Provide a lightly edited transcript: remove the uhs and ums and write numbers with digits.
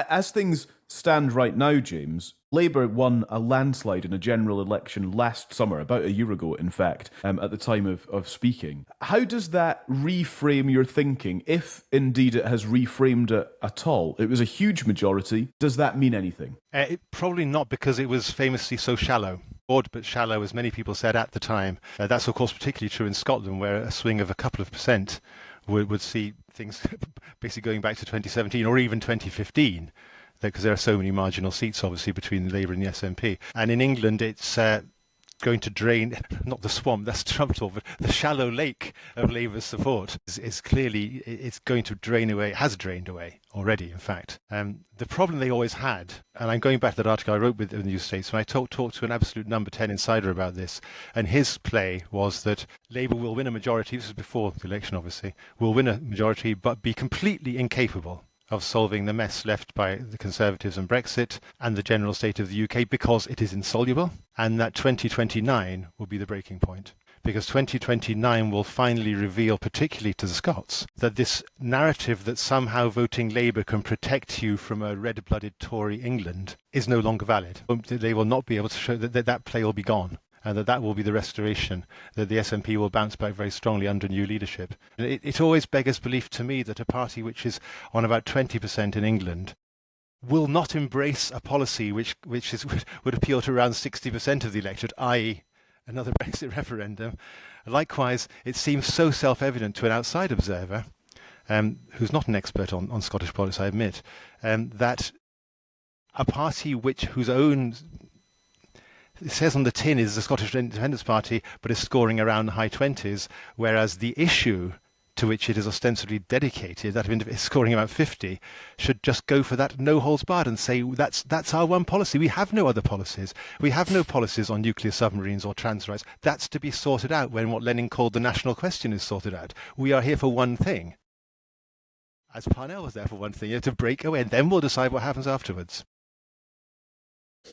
As things stand right now, James, Labour won a landslide in a general election last summer, about a year ago, in fact, at the time of speaking. How does that reframe your thinking, if indeed it has reframed it at all? It was a huge majority. Does that mean anything? Probably not, because it was famously so shallow. Broad but shallow, as many people said at the time. That's, of course, particularly true in Scotland, where a swing of a couple of percent would see things basically going back to 2017 or even 2015, because there are so many marginal seats, obviously, between Labour and the SNP. And in England, it's going to drain, not the swamp, that's Trump talk, but the shallow lake of Labour's support is clearly, it's going to drain away, has drained away already, in fact. The problem they always had, and I'm going back to that article I wrote with the New States, when I talked to an absolute number 10 insider about this, and his play was that Labour will win a majority, this was before the election obviously, will win a majority but be completely incapable of solving the mess left by the Conservatives and Brexit and the general state of the UK, because it is insoluble, and that 2029 will be the breaking point. Because 2029 will finally reveal, particularly to the Scots, that this narrative that somehow voting Labour can protect you from a red-blooded Tory England is no longer valid. They will not be able to show that play will be gone, and that will be the restoration, that the SNP will bounce back very strongly under new leadership. And it always beggars belief to me that a party which is on about 20% in England will not embrace a policy which would appeal to around 60% of the electorate, i.e. another Brexit referendum. Likewise, it seems so self-evident to an outside observer, who's not an expert on Scottish politics, I admit, that a party whose own, it says on the tin, is the Scottish Independence Party, but is scoring around the high 20s, whereas the issue to which it is ostensibly dedicated, that is scoring about 50, should just go for that no holds barred and say that's our one policy. We have no other policies. We have no policies on nuclear submarines or trans rights. That's to be sorted out when what Lenin called the national question is sorted out. We are here for one thing, as Parnell was there for one thing, to break away, and then we'll decide what happens afterwards.